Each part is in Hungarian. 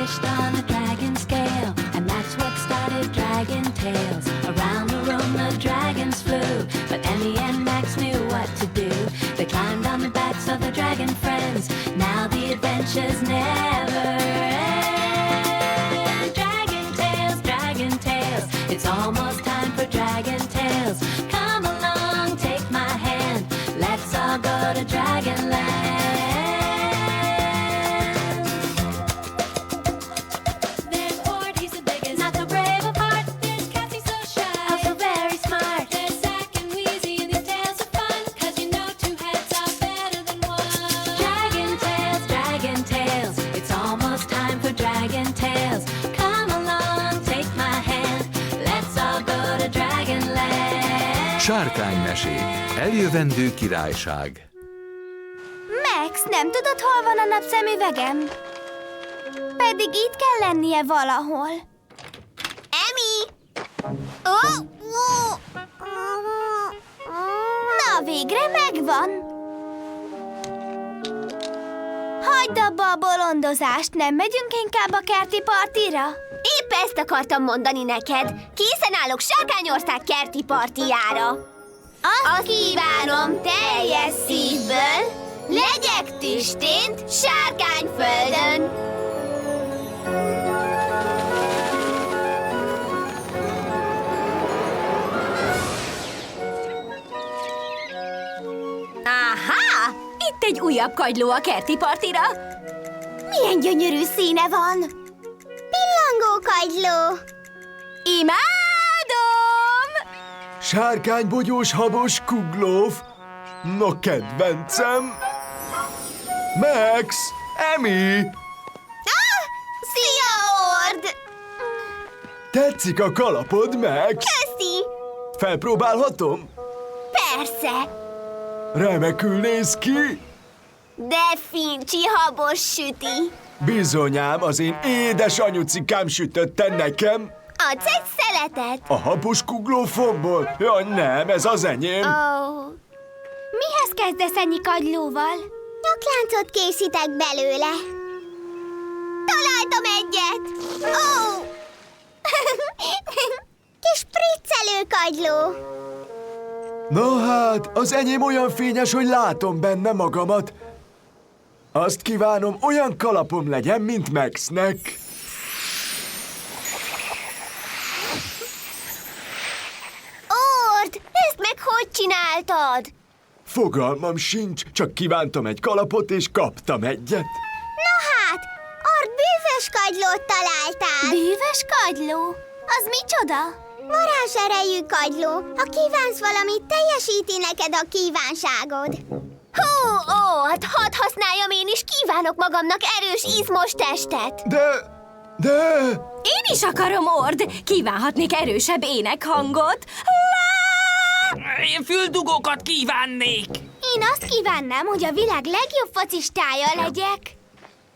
wished on a dragon scale, and that's what started Dragon Tales. Around the room the dragons flew, but Emmy and Max knew what to do. They climbed on the backs of the dragon friends. Now the adventures never end. Dragon Tales, it's almost time for Dragon Tales. Come along, take my hand, let's all go to Dragonland. There's Ord, he's the biggest, not so brave of heart. There's Cassie, so shy, also very smart. There's Zack and Wheezy, and these tales are fun, 'cause you know two heads are better than one. Dragon Tales, it's almost time for Dragon Tales. Come along, take my hand, let's all go to Dragonland. Sárkánymesék. Eljövendő királyság. Max, nem tudod, hol van a napszemüvegem? Pedig itt kell lennie valahol. Emi! Na, végre megvan! Hagyd abba a bolondozást, nem megyünk inkább a kerti partira? Épp ezt akartam mondani neked. Készen állok Sárkányország kerti partijára. Azt kívánom teljes szívből, legyek tüstént Sárkányföldön. Áhá! Itt egy újabb kagyló a kerti partira. Milyen gyönyörű színe van! Pillangó kagyló. Imádom! Sárkánybogyós habos kuglóf. Na, kedvencem. Max, Emi, Szia, Ord! tetszik a kalapod, Max? Köszi! Felpróbálhatom? Persze! Remekül néz ki. De fincsi habos süti. Bizonyám, az én édes anyucikám sütötte nekem. Adsz egy szeletet? A habos kuglófomból? Jaj, nem, ez az enyém. Oh. Mihez kezdesz ennyi kagylóval? Nyakláncot készítek belőle. Találtam egyet! Ó! Kis priccelő kagyló. Na hát, az enyém olyan fényes, hogy látom benne magamat. Azt kívánom, olyan kalapom legyen, mint Maxnek. Ord, ezt meg hogy csináltad? Fogalmam sincs, csak kívántam egy kalapot, és kaptam egyet. Na hát, Ord, bűvös kagylót találtál. Bűvös kagyló? Az micsoda? Varázserejű kagyló. Ha kívánsz valamit, teljesíti neked a kívánságod. Hú, Ord, hadd használjam én is, kívánok magamnak erős, izmos testet. De... Én is akarom, Ord! Kívánhatnék erősebb énekhangot. Én füldugókat kívánnék! Én azt kívánnám, hogy a világ legjobb focistája legyek.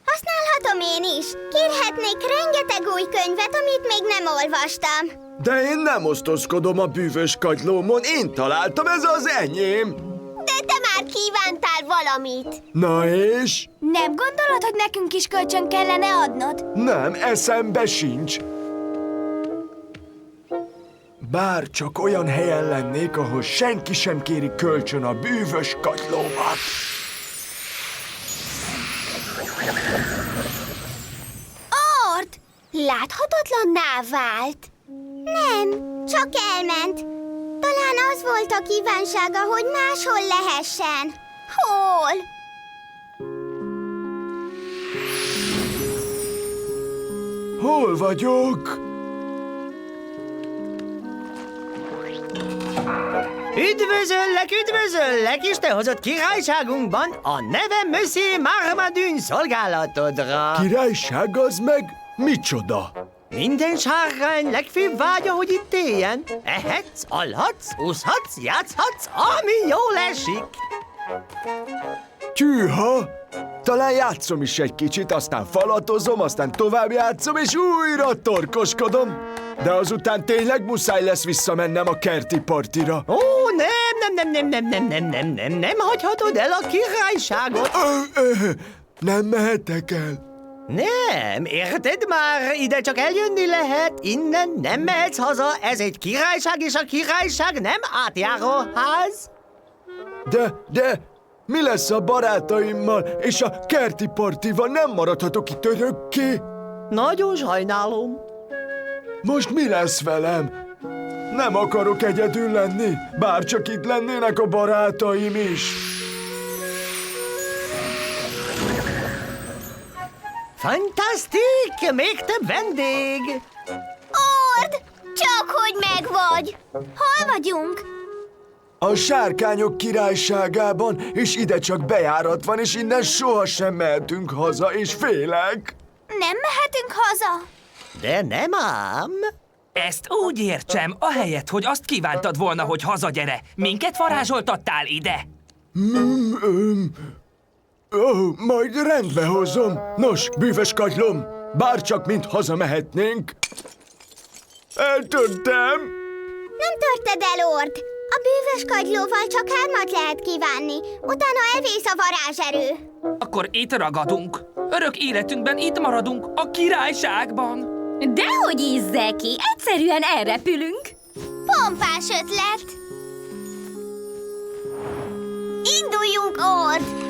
Használhatom én is. Kérhetnék rengeteg új könyvet, amit még nem olvastam. De én nem osztozkodom a bűvös kagylómon, én találtam, ez az enyém. De te már kívántál valamit. Na és? Nem gondolod, hogy nekünk is kölcsön kellene adnod? Nem, eszembe sincs. Bár csak olyan helyen lennék, ahol senki sem kéri kölcsön a bűvös kagylómat. Ord! Láthatatlanná vált. Nem, csak elment. Talán az volt a kívánsága, hogy máshol lehessen. Hol? Hol vagyok? Üdvözöllek, és te hozott királyságunkban a nevem Monsieur Marmaduke szolgálatodra. Királyság az meg micsoda? Minden sárkány legfőbb vágya, hogy itt éljen. Ehetsz, alhatsz, úszhatsz, játszhatsz, ami jól esik. Tyűha! Talán játszom is egy kicsit, aztán falatozom, aztán tovább játszom, és újra torkoskodom. De azután tényleg muszáj lesz visszamennem a kerti partira. Ó, nem hagyhatod el a királyságot. Nem mehetek el. Nem, érted már? Ide csak eljönni lehet, innen nem mehetsz haza, ez egy királyság, és a királyság nem átjáróház. De, mi lesz a barátaimmal és a kerti partival? Nem maradhatok itt örökké? Nagyon sajnálom. Most mi lesz velem? Nem akarok egyedül lenni, bár csak itt lennének a barátaim is. Fantasztik! Még több vendég! Ord, csak hogy megvagy. Hol vagyunk? A sárkányok királyságában, és ide csak bejárat van, és innen sohasem mehetünk haza, és félek. Nem mehetünk haza? De nem ám. Ezt úgy értsem, ahelyett, hogy azt kívántad volna, hogy hazagyere, minket varázsoltattál ide. Majd rendbe hozom. Nos, bűvös kagylom, bárcsak mint hazamehetnénk. Eltörtem. Nem törted el, Ord. A bűvös kagylóval csak 3 lehet kívánni, utána elvész a varázserő. Akkor itt ragadunk. Örök életünkben itt maradunk, a királyságban. Dehogy ízzeki, egyszerűen elrepülünk. Pompás ötlet. Induljunk, Ord.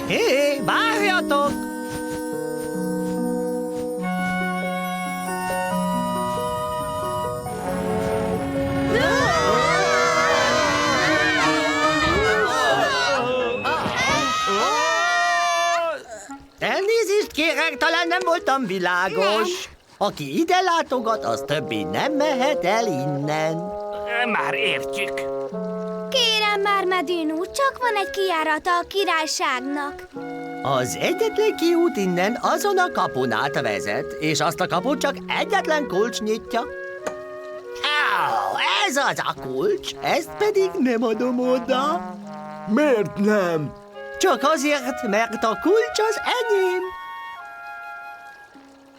Hé, várjatok! Elnézést kérek, talán nem voltam világos. Aki ide látogat, az többé nem mehet el innen. Már értjük. Kérem már, Medin úr, csak van egy kijárata a királyságnak. Az egyetlen kiút innen azon a kapun át vezet, és azt a kaput csak egyetlen kulcs nyitja. Ez az a kulcs, ezt pedig nem adom oda. Miért nem? Csak azért, mert a kulcs az enyém.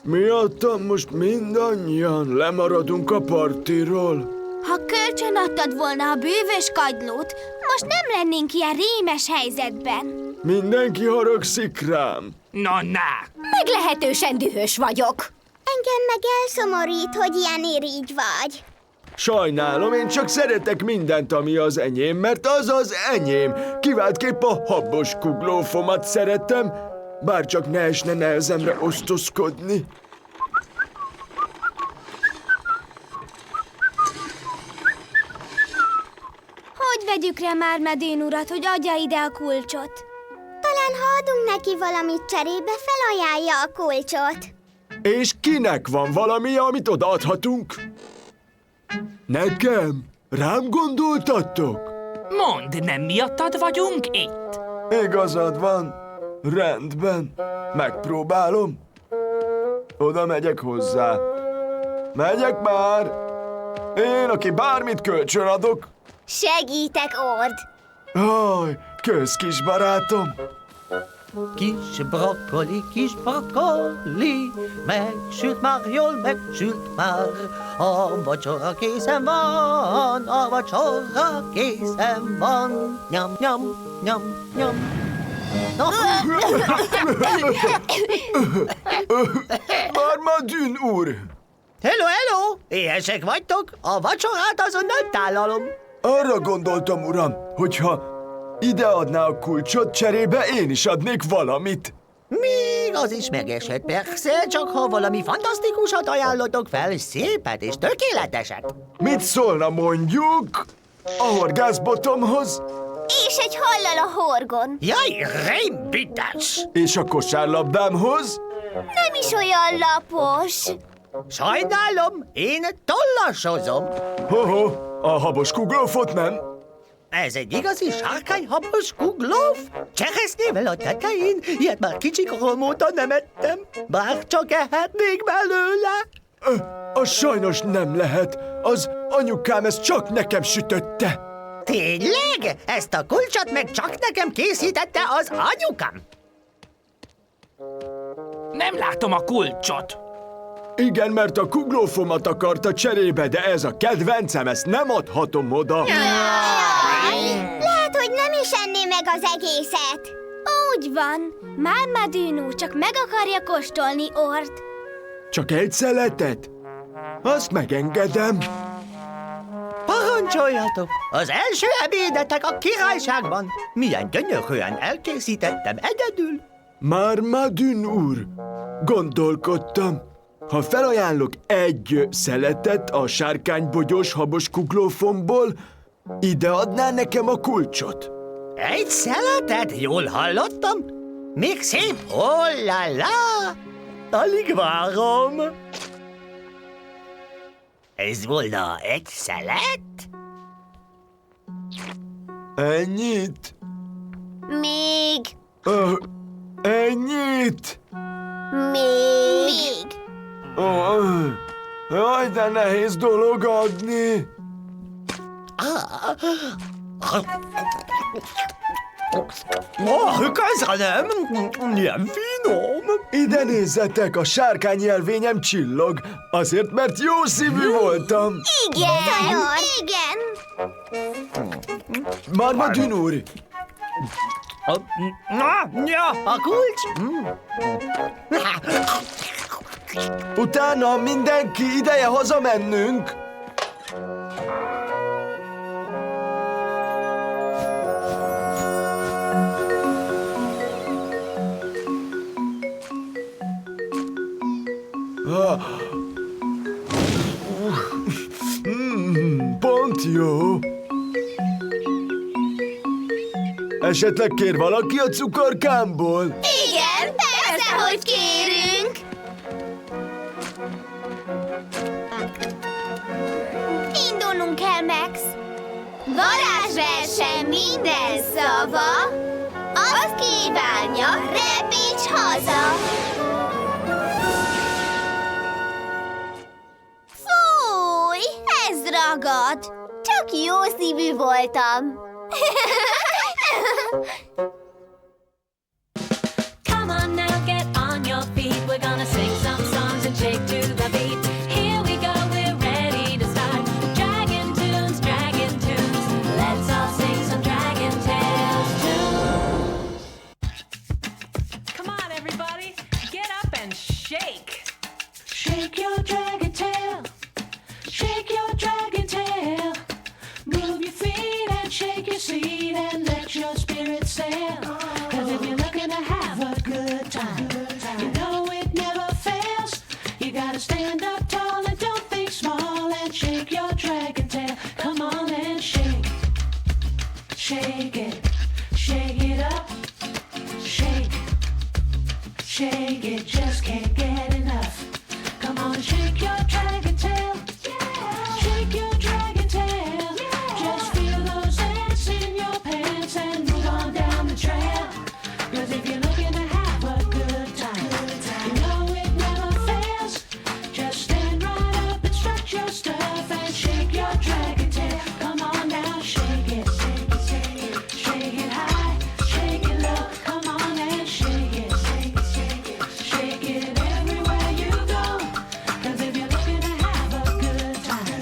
Miattam most mindannyian lemaradunk a partiról. Ha kölcsön adtad volna a bűvös kagylót, most nem lennénk ilyen rémes helyzetben. Mindenki haragszik rám. Na. Meglehetősen dühös vagyok. Engem meg elszomorít, hogy ilyen irigy vagy. Sajnálom, én csak szeretek mindent, ami az enyém, mert az az enyém. Kiváltképp a habos kuglófomat szeretem, bár csak ne esne nehezemre osztozkodni. Hogy vegyük rá már Medin urat, hogy adja ide a kulcsot? Talán ha adunk neki valamit cserébe, felajánlja a kulcsot. És kinek van valami, amit odaadhatunk? Nekem? Rám gondoltatok? Mondd, nem miattad vagyunk itt? Igazad van. Rendben. Megpróbálom. Oda megyek hozzá. Megyek már. Én, aki bármit kölcsön adok. Segítek, Ord! Aj, kösz, kis barátom. Kis brokkoli, megsült már, jól megsült már. A vacsora készen van, a vacsora készen van. Nyam, nyam, nyam, nyam. Marmadün úr. Hello! Éhesek vagytok? A vacsorát azonnal tálalom. Arra gondoltam, uram, hogyha ideadná a kulcsot, cserébe én is adnék valamit. Még az is megesett, persze, csak ha valami fantasztikusat ajánlotok fel, szépet és tökéleteset. Mit szólna mondjuk a horgászbotomhoz És egy hallal a horgon. Jaj, rémbites! és a kosárlabdámhoz? Nem is olyan lapos. Sajnálom, én tollasozom. Ho-ho, a habos kuglófot nem? Ez egy igazi sárkányhabos kuglóf? Cseresznyével a tetején? Ilyet már kicsikorom óta nem ettem. Bár csak ehetnék belőle. Az sajnos nem lehet. Az anyukám ezt csak nekem sütötte. Tényleg? Ezt a kulcsot meg csak nekem készítette az anyukám? Nem látom a kulcsot. Igen, mert a kuglófomat akarta cserébe, de ez a kedvencem, ezt nem adhatom oda. Lehet, hogy nem is enné meg az egészet. Ó, Úgy van. Mármadűnú csak meg akarja kóstolni Ort. Csak egy szeletet? Azt megengedem. Parancsoljatok! Az első ebédetek a királyságban. Milyen gyönyörűen elkészítettem egyedül. Mármadűn úr, gondolkodtam. Ha felajánlok egy szeletet a sárkánybogyós habos kuglófomból, ide adná nekem a kulcsot. Egy szeletet? Jól hallottam? Még szép? Oh la la! Alig várom. Ez volna egy szelet? Ennyit? Még. Ennyit? Még. Jaj, de nehéz dolog adni. Köszönöm! Milyen finom! Ide nézzetek, a sárkány jelvényem csillog, azért, mert jó szívű voltam. Igen. Igen. Mármadűn úr, A kulcs? utána mindenki ideje hazamennünk. Pont jó. Esetleg kér valaki a cukorkámból? Igen, persze, hogy kérünk. Indulnunk kell, Max. Varázsversen minden szava azt kívánja, repíts haza. Fúj, ez ragad. Csak jó szívű voltam. Come on now, get on your feet. We're gonna sing some songs and shake to the beat. Here we go, we're ready to start. Dragon tunes, dragon tunes. Let's all sing some Dragon Tales tunes. Come on, everybody, get up and shake. Shake your dragon tail. Shake your dragon tail. Move your feet and shake your seat and let your spirit sail. 'Cause if you're looking to have a good time, you know it never fails. You gotta stand up tall and don't think small and shake your dragon tail. Come on and shake. Shake it up. Shake, shake it, just can't get enough. Come on, shake your dragon tail. Shake your dragon tail. Just feel those ants in your pants and move on down the trail. 'Cause if you're looking to have a good time, you know it never fails. Just stand right up and stretch your stuff and shake your dragon tail. Come on now, shake it. Shake it high, shake it low. Come on and shake it. Shake it everywhere you go. 'Cause if you're looking to have a good time,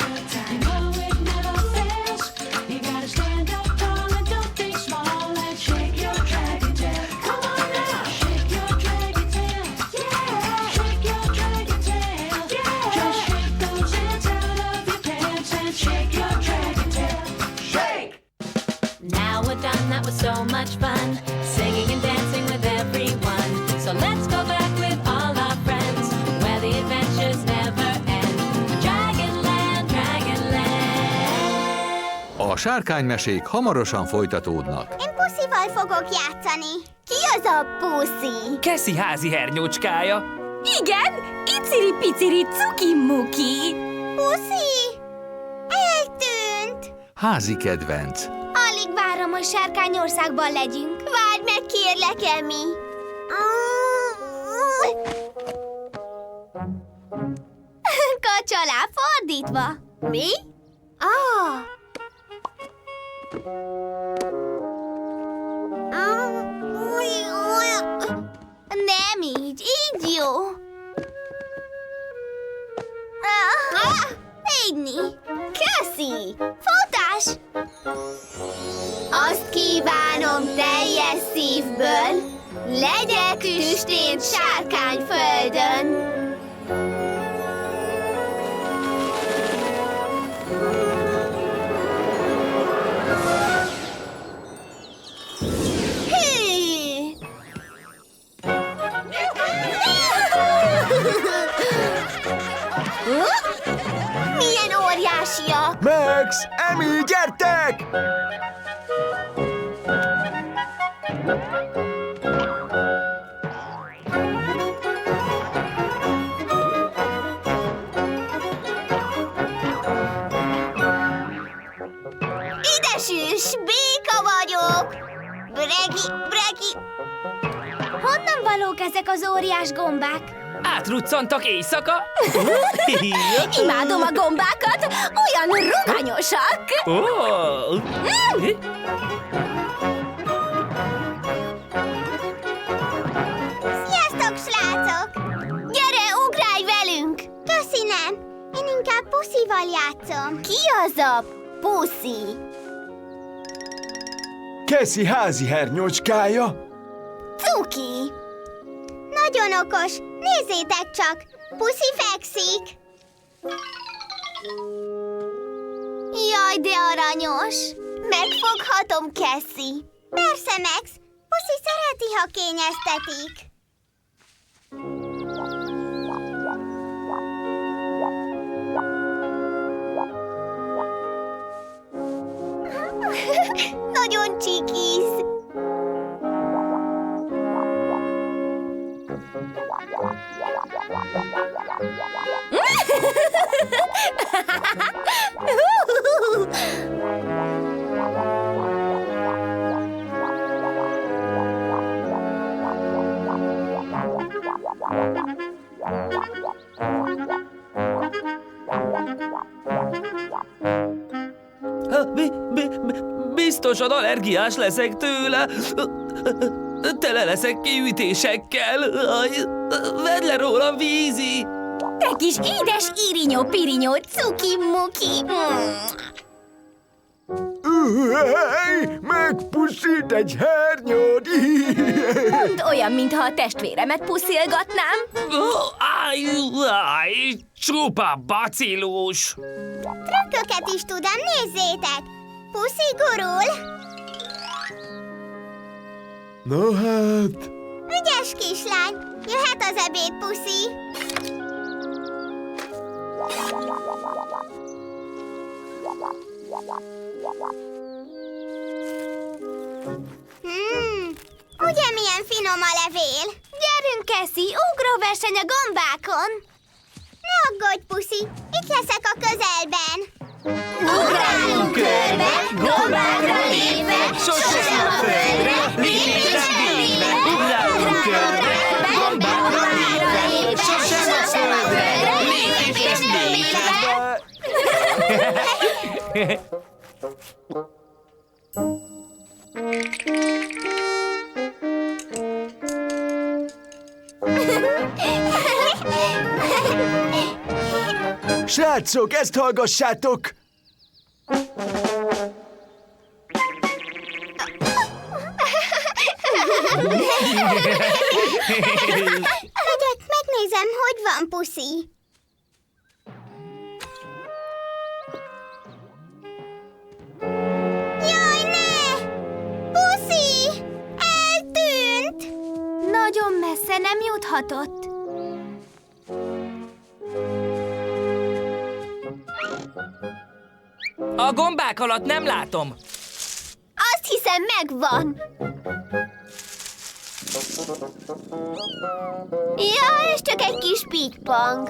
you know it never fails. You gotta stand up tall and don't think small and shake your dragon tail. Come on now, shake your dragon tail. Shake your dragon tail. Just shake those ants out of your pants and shake your dragon tail. Shake! Now we're done, that was so much fun, singing and dancing with everyone. So let's go back with all our friends, where the adventures never end. Dragonland, Dragonland. A sárkánymesék hamarosan folytatódnak. Én Puszival fogok játszani. Ki az a Puszi? Cassie házi hernyócskája. Igen, iciri-piciri cuki-muki. Puszi? Eltűnt. Házi kedvenc. Alig várom, hogy Sárkányországban legyünk. Várj meg, kérlek, Emi. Kacsalá fordítva. Mi? Nem így, így jó. Így. Köszi! Futás! Azt kívánom teljes szívből, Legyek tüstént sárkányföldön. Hű! Milyen óriásiak! Max, Emi, gyertek! Ide süss, béka vagyok! Bregi! Honnan valók ezek az óriás gombák? Átruccantak éjszaka? Imádom a gombákat, olyan roganyosak! Ó! Sziasztok, srácok! Gyere, ugrálj velünk! Köszi, nem. Én inkább Puszival játszom. Ki az a Puszi? Cassie házi hernyócskája. Cuki! Nagyon okos! Nézzétek csak! Puszi fekszik! Jaj, de aranyos! Megfoghatom, Cassie? Persze, Max! Puszi szereti, ha kényeztetik. Nagyon csikiz! Biztosan allergiás leszek tőle. Tele leszek kiütésekkel. Vedd le rólam, Vízi! Te kis édes irinyó-pirinyó, cuki-muki! Hey, megpuszít egy hernyót! Pont olyan, mintha a testvéremet puszilgatnám. Áj, csupa bacillus! Trükköket is tudom, nézzétek! Puszi gurul! Na hát... Ügyes kislány! Jöhet az ebéd, Puszi! Ugye milyen finom a levél? Gyerünk, Cassie, ugróverseny a gombákon! Ne aggódj, Puszi, itt leszek a közelben! Ugrálunk körbe, gombákra lépve, sosem a földre, lépésre lépve! Ugrálunk körbe, gombákra lépve, sosem a földre, lépésre lépve! Srácok, ezt hallgassátok! Megyek, megnézem, hogy van, Puszi. Jaj, ne! Puszi! Eltűnt! Nagyon messze nem juthatott. A gombák alatt nem látom. Azt hiszem, megvan. Ja, ez csak egy kis ping-pong.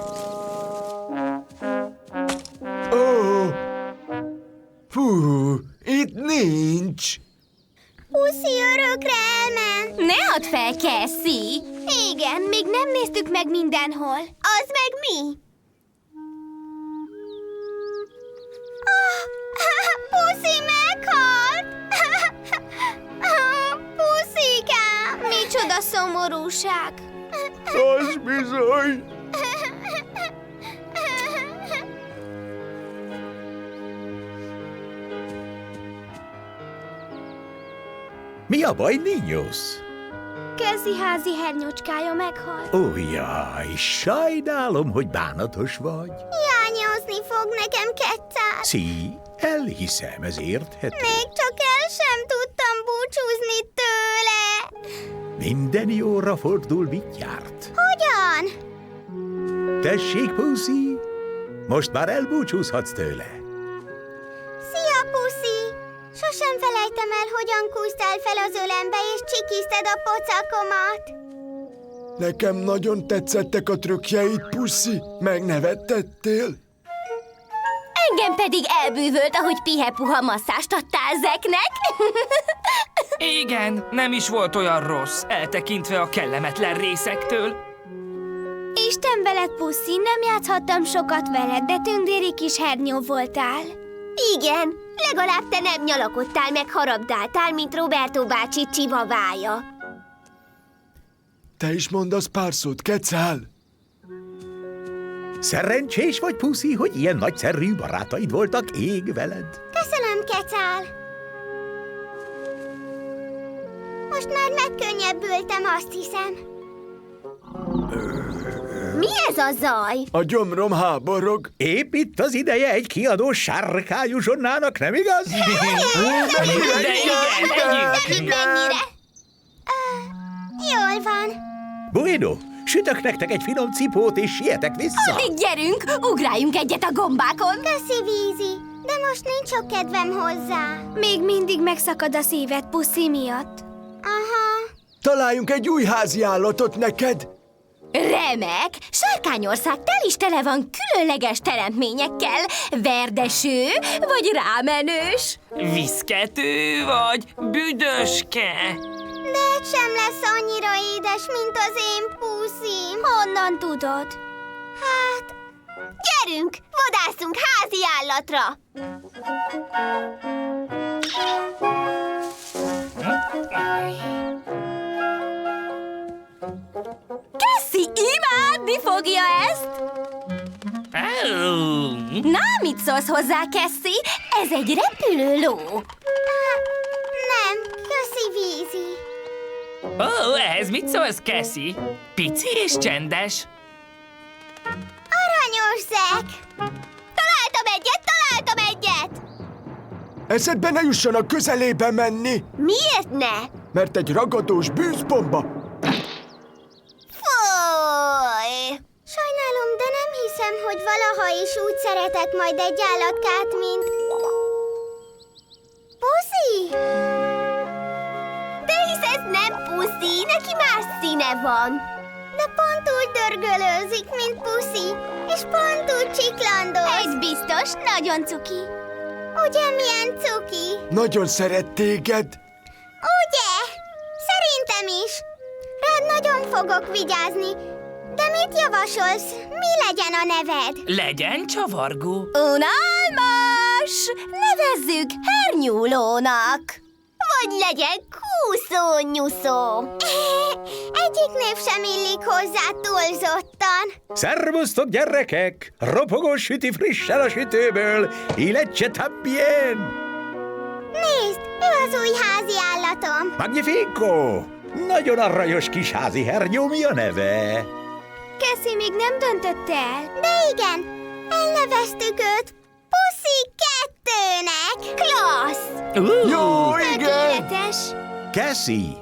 Ó! Fú, itt nincs! Puszi örökre elment. Ne add fel, Cassie! Igen, még nem néztük meg mindenhol. Az meg mi? Puszi meghalt! Puszikám! Micsoda szomorúság! Az bizony! Mi a baj, Ninyos? Kelsey házi hernyócskája meghalt. Ó, jaj, sajnálom, hogy bánatos vagy. Hiányozni fog nekem, Quetzal. Szí, elhiszem, ez érthető. Még csak el sem tudtam búcsúzni tőle. Minden jóra fordul, mit járt. Hogyan? Tessék, Pussy, most már elbúcsúzhatsz tőle. Szia, Puszi! Sosem felejtem el, hogyan kúsztál fel az ölembe, és csikizted a pocakomat. Nekem nagyon tetszettek a trükkjeid, Puszi. Megnevettettél? Engem pedig elbűvölt, ahogy pihe-puha masszást adtál Zeknek. Igen, nem is volt olyan rossz, eltekintve a kellemetlen részektől. Isten veled, Puszi, nem játszhattam sokat veled, de tündéri kis hernyó voltál. Igen, legalább te nem nyalakodtál meg harabdáltál, mint Roberto bácsi csivavája. Te is mondasz pár szót, Quetzal? Szerencsés vagy, Pussy, hogy ilyen nagyszerű barátaid voltak ég veled. Köszönöm, Quetzal. Most már megkönnyebbültem, azt hiszem. Mi ez a zaj? A gyomrom háborog. Épp itt az ideje egy kiadó sárkányú zsonnának, nem igaz? De igen, együtt. Mennyire? Jól van. Bueno, sütök nektek egy finom cipót, és sietek vissza. Addig gyerünk, ugráljunk egyet a gombákon. Köszi, Vízi, de most nincs sok kedvem hozzá. Még mindig megszakad a szíved Puszi miatt. Aha. Találjunk egy új házi állatot neked. Remek! Sárkányország tel is tele van különleges teremtményekkel. Verdeső vagy rámenős. Viszkető vagy büdöske? De egy sem lesz annyira édes, mint az én Puszim. Honnan tudod? Hát, gyerünk, vadászunk házi állatra! Cassie imádni fogja ezt! Na, mit szólsz hozzá, Cassie? Ez egy repülő ló. Nem, köszi, Vízi. Ó, ehhez mit szólsz, Cassie? Pici és csendes. Aranyos, Zek! Találtam egyet! Eszedbe ne jusson a közelébe menni, Miért ne? mert egy ragadós bűzbomba. Fúj! Sajnálom, de nem hiszem, hogy valaha is úgy szeretek majd egy állatkát, mint... Puszi! De hisz ez nem Puszi, neki más színe van. De pont úgy dörgölőzik, mint Puszi, és pont úgy csiklandoz. Ez biztos, nagyon cuki. Ugye, milyen cuki? Nagyon szeret téged. Ugye? Szerintem is. Rád nagyon fogok vigyázni. De mit javasolsz? Mi legyen a neved? Legyen csavargó. Unalmas! Nevezzük hernyúlónak. Vagy legyen kúszó-nyuszó. Egyik név sem illik hozzá túlzottan. Szervusztok, gyerekek! Ropogó süti frissen a sütőből. Illetve tambien! Nézd, ő az új házi állatom. Magnifico! Nagyon aranyos kis házi hernyó, mi a neve? Cassie még nem döntött el. De igen, elneveztük őt Puszi 2-nek. Klassz! Jó, igen. Tökéletes. Cassie,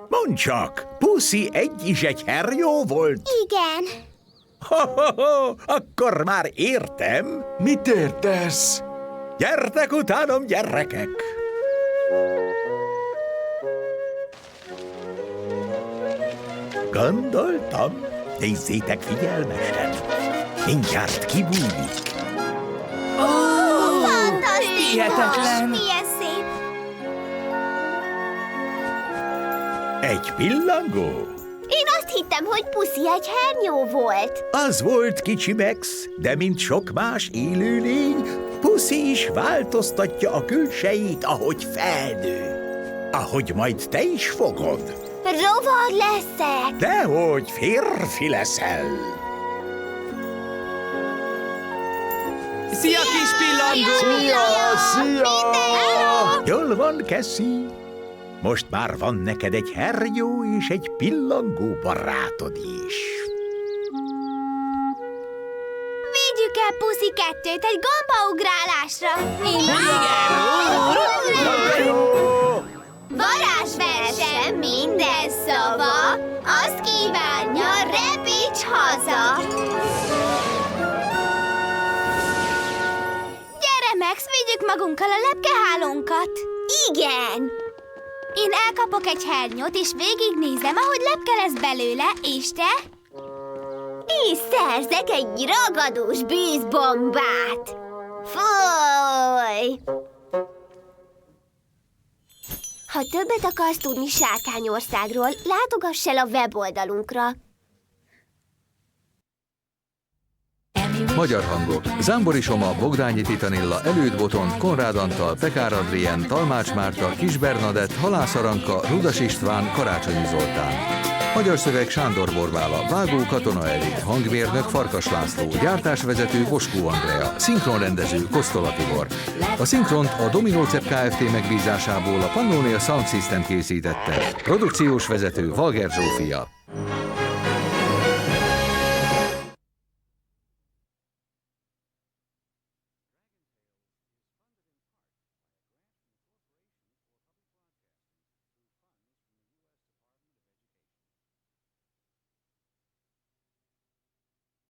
mondd csak, Pussy is egy hernyó volt? Igen. Ho-ho-ho, akkor már értem. Mit értesz? Gyertek utánom, gyerekek! Gondoltam, nézzétek figyelmesen. Mindjárt kibújik. Fantasztikus! hihetetlen. Milyen szép! Egy pillangó? Én azt hittem, hogy Puszi egy hernyó volt. Az volt, kicsi Max, de mint sok más élőlény, Pussy is változtatja a külsejét, ahogy felnő. Ahogy majd te is fogod. Rovar leszek. Dehogy férfi leszel. Szia, kis pillangó! Szia, szia! Jól van, Cassie. Most már van neked egy hernyó és egy pillangó barátod is. Vigyük el Puszi 2-t egy gombaugrálásra. Varázsversen minden szava azt kívánja, repíts haza. Gyere, Max, vigyük magunkkal a lepkehálónkat. Igen. Én elkapok egy hernyót, és végignézem, ahogy lepke lesz belőle, és te? És szerzek egy ragadós bűzbombát. Fúj! Ha többet akarsz tudni Sárkányországról, látogass el a weboldalunkra. Magyar hangok. Zámbori Soma, Bogdányi Titanilla, Előd Botond, Konrád Antal, Pekár Adrien, Talmács Márta, Kis Bernadett, Halász Aranka, Rudas István, Karácsonyi Zoltán. Magyar szöveg Sándor Borbála, vágó Katona Erik, hangmérnök Farkas László, gyártásvezető Boskó Andrea, szinkronrendező Kosztola Tibor. A szinkront a Dominócep Kft. Megbízásából a Pannonia Sound System készítette. Produkciós vezető Valger Zsófia.